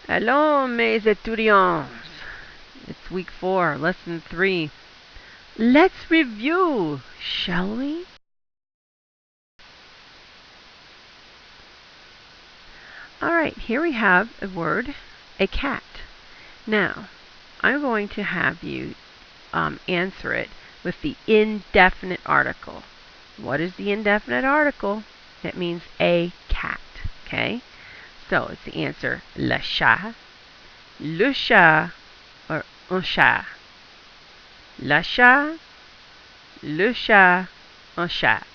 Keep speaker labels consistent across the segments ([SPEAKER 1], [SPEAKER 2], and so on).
[SPEAKER 1] Allons, mes étudiants. It's week 4, lesson 3. Let's review, shall we? Alright, here we have a word, a cat. Now, I'm going to have you answer it with the indefinite article. What is the indefinite article? It means a cat, okay? So it's the answer, le chat, or un chat. Le chat, le chat, un chat.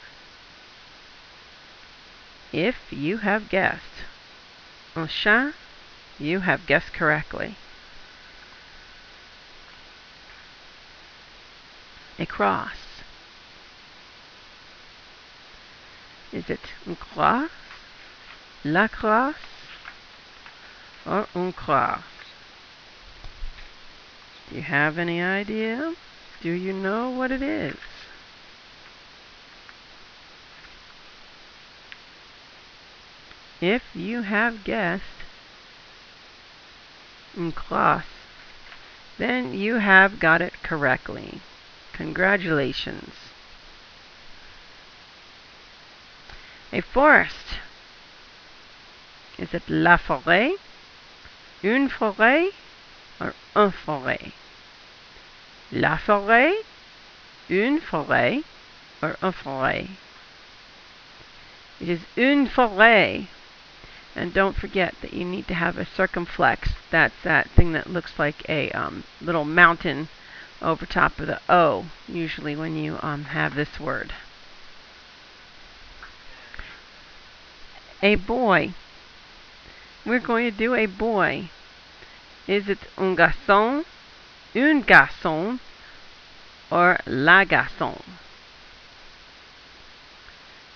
[SPEAKER 1] If you have guessed un chat, you have guessed correctly. A cross. Is it une croix, la crosse, or une croix? Do you have any idea? Do you know what it is? If you have guessed une crosse, then you have got it correctly. Congratulations. A forest. Is it la forêt, une forêt, or un forêt? La forêt, une forêt, or un forêt? It is une forêt. And don't forget that you need to have a circumflex. That's that thing that looks like a little mountain over top of the O, usually when you have this word. A boy. We're going to do a boy. Is it un garçon, une garçon, or la garçon?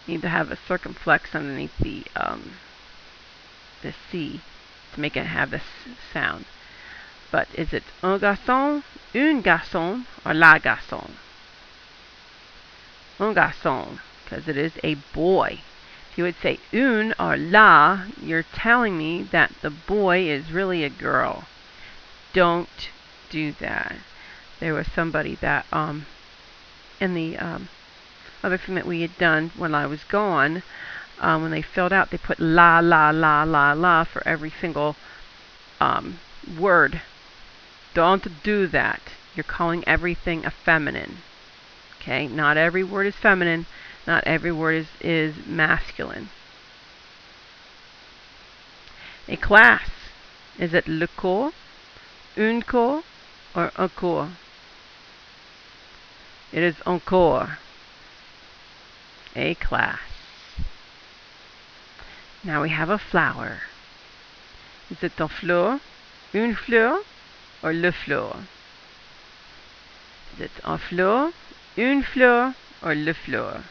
[SPEAKER 1] Need to have a circumflex underneath the C to make it have this sound. But is it un garçon, une garçon, or la garçon? Un garçon, because it is a boy. If you would say une or la, you're telling me that the boy is really a girl. Don't do that. There was somebody that in the other thing that we had done when I was gone, when they filled out, they put la, la, la, la, la for every single word. Don't do that. You're calling everything a feminine. Okay? Not every word is feminine. Not every word is masculine. A class. Is it le cours, une cours, or un cours? It is un cours. A class. Now we have a flower. Is it un fleur, une fleur, or le fleur? Is it un fleur, une fleur, or le fleur?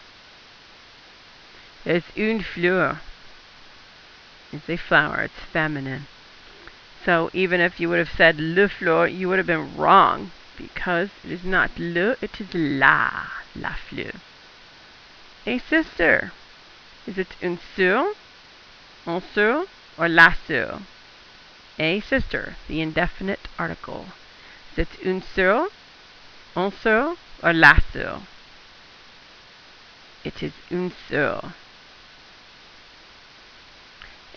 [SPEAKER 1] It's une fleur. It's a flower. It's feminine. So even if you would have said le fleur, you would have been wrong, because it is not le, it is la fleur. A sister. Is it une sœur, un sœur, or la sœur? A sister, the indefinite article. Is it une sœur, un sœur, or la sœur? It is une sœur.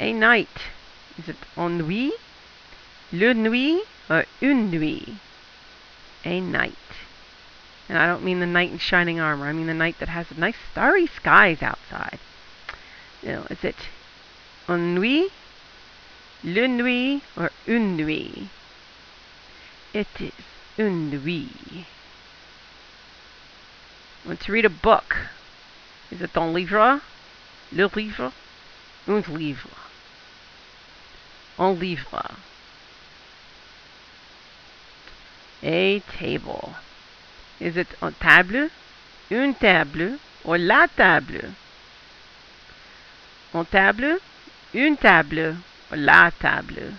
[SPEAKER 1] A night. Is it en nuit, le nuit, or une nuit? A night. And I don't mean the knight in shining armor. I mean the night that has nice starry skies outside. Is it en nuit, le nuit, or une nuit? It is une nuit. Want to read a book. Is it un livre, le livre, un livre? Un livre. A table. Is it un table, une table, or la table? Un table, une table, or la table?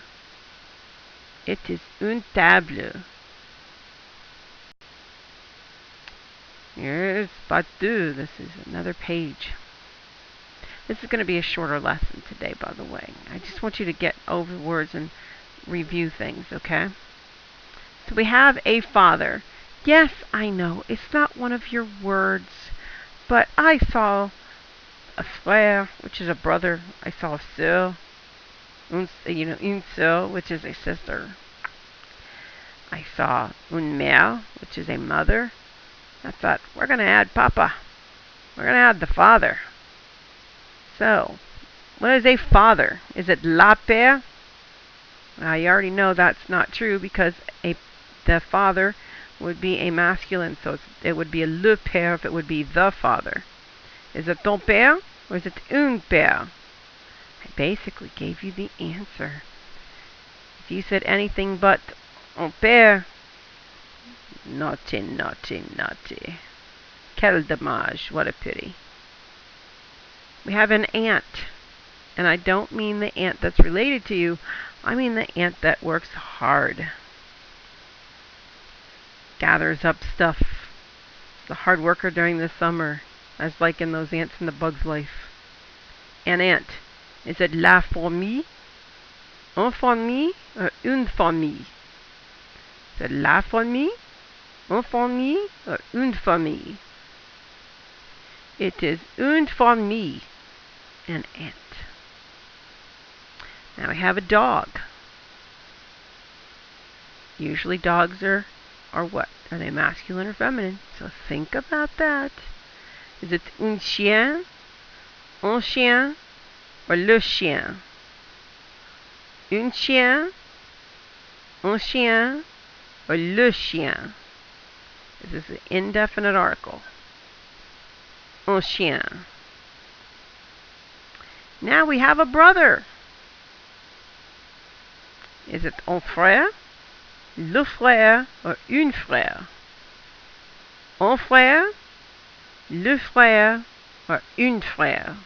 [SPEAKER 1] It is une table. Here's part 2. This is another page. This is going to be a shorter lesson today, by the way. I just want you to get over words and review things, okay? So we have a father. Yes, I know, it's not one of your words, but I saw a frère, which is a brother. I saw a sœur, une sœur, which is a sister. I saw une mère, which is a mother. I thought, we're going to add papa. We're going to add the father. So, what is a father? Is it la père? Well, you already know that's not true because the father would be a masculine, so it would be a le père if it would be the father. Is it ton père or is it un père? I basically gave you the answer. If you said anything but un père, naughty, naughty, naughty. Quel dommage, what a pity. We have an aunt, and I don't mean the aunt that's related to you. I mean the aunt that works hard. Gathers up stuff. The hard worker during the summer, as like in those Ants in the Bug's Life. An ant. Is it la fourmi, un fourmi, or une fourmi? Is it la fourmi, un fourmi, or une fourmi? It is une fourmi, an ant. Now we have a dog. Usually dogs are what? Are they masculine or feminine? So think about that. Is it un chien, or le chien? Un chien, or le chien? This is an indefinite article. Un chien. Now we have a brother. Is it un frère, le frère, or une frère? Un frère, le frère, or une frère?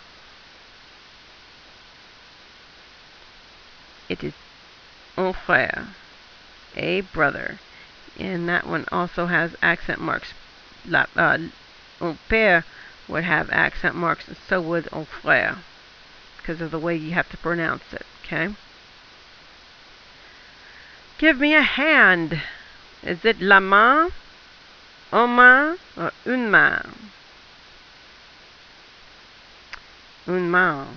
[SPEAKER 1] It is un frère, a brother. And that one also has accent marks. Un père would have accent marks, and so would un frère, because of the way you have to pronounce it, okay? Give me a hand. Is it la main, un main, or une main? Une main.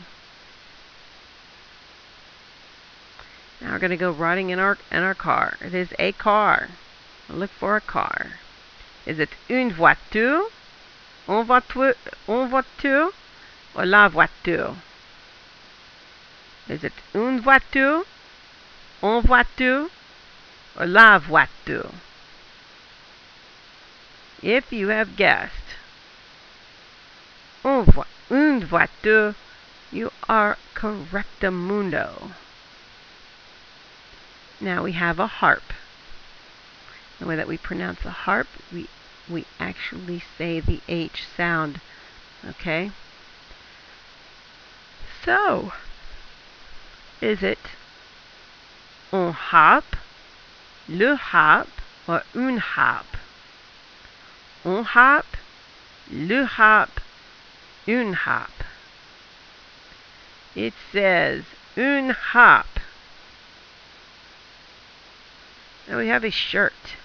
[SPEAKER 1] Now we're going to go riding in our car. It is a car. Look for a car. Is it une voiture, un voiture, or la voiture? Is it une voiture, un voiture, or la voiture? If you have guessed une voiture, you are correctamundo. Now we have a harp. The way that we pronounce a harp, we actually say the H sound. Okay? So, is it un harp, le harp, or une harpe? Un harp, le harp, une harpe. It says une harpe. Now we have a shirt.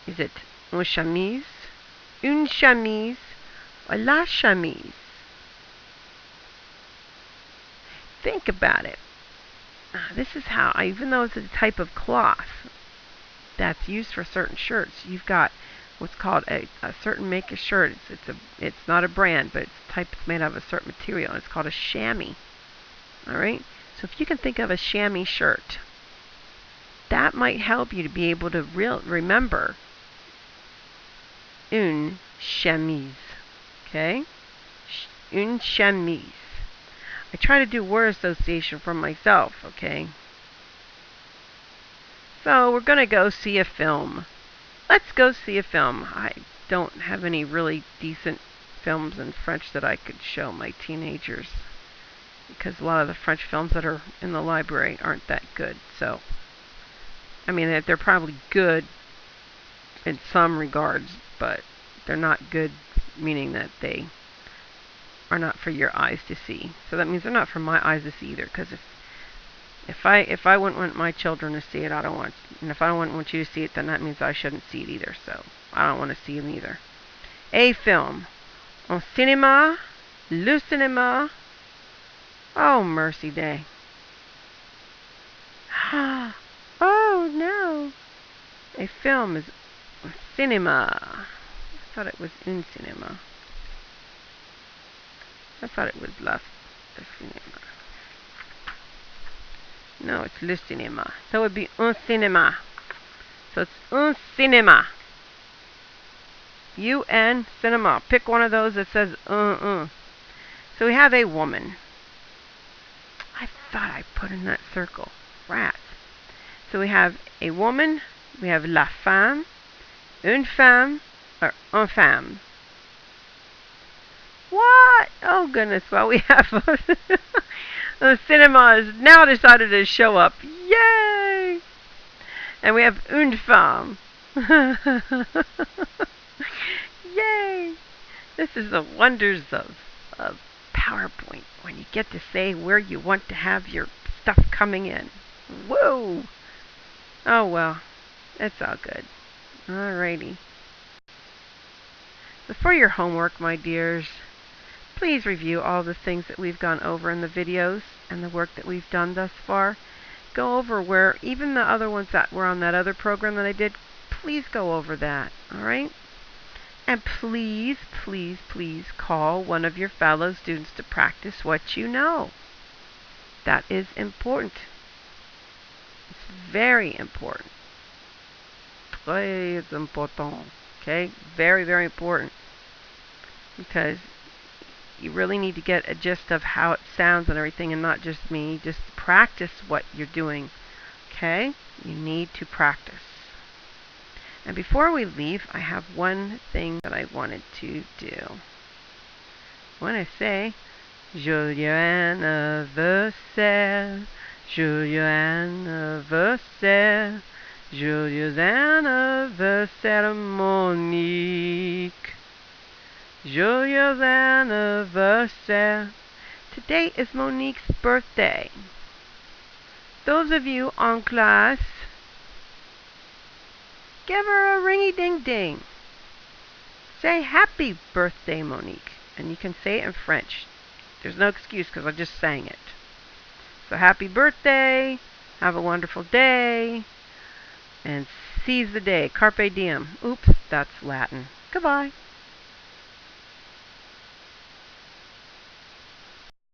[SPEAKER 1] Is it une chemise, or la chemise? Think about it. This is how, even though it's a type of cloth that's used for certain shirts, you've got what's called a certain make of shirt. It's not a brand, but it's type it's made out of a certain material. And it's called a chamois. All right. So if you can think of a chamois shirt, that might help you to be able to remember une chemise. Okay? Une chemise. I try to do word association for myself, okay? So we're going to go see a film. Let's go see a film. I don't have any really decent films in French that I could show my teenagers, because a lot of the French films that are in the library aren't that good. So, I mean, they're probably good in some regards, but they're not good, meaning that they are not for your eyes to see. So that means they're not for my eyes to see either, because if If I wouldn't want my children to see it, I don't want. And if I don't want you to see it, then that means I shouldn't see it either. So I don't want to see them either. A film. Un cinéma. Le cinéma. Oh, mercy day. Oh, no. A film is un cinéma. I thought it was un cinéma. I thought it was le cinéma. No, it's le cinéma. So it would be un cinéma. So it's un cinéma. UN cinema. Pick one of those that says So we have a woman. I thought I put in that circle. Rats. So we have a woman. We have la femme. Une femme. Or un femme. What? Oh goodness. Well, we have the cinema has now decided to show up. Yay! And we have une femme. Yay! This is the wonders of PowerPoint when you get to say where you want to have your stuff coming in. Whoa! Oh well, it's all good. Alrighty. So for your homework, my dears, please review all the things that we've gone over in the videos and the work that we've done thus far. Go over where even the other ones that were on that other program that I did, please go over that, alright? And please, please, please call one of your fellow students to practice what you know. That is important. It's very important. Très important. Okay? Very, very important. Because you really need to get a gist of how it sounds and everything, and not just me. Just practice what you're doing. Okay? You need to practice. And before we leave, I have one thing that I wanted to do. When I say, Joyeux anniversaire, joyeux anniversaire, joyeux anniversaire, Monique. Joyeux anniversaire. Today is Monique's birthday. Those of you en classe, give her a ringy-ding-ding. Say happy birthday, Monique. And you can say it in French. There's no excuse because I just sang it. So happy birthday. Have a wonderful day. And seize the day. Carpe diem. Oops, that's Latin. Goodbye.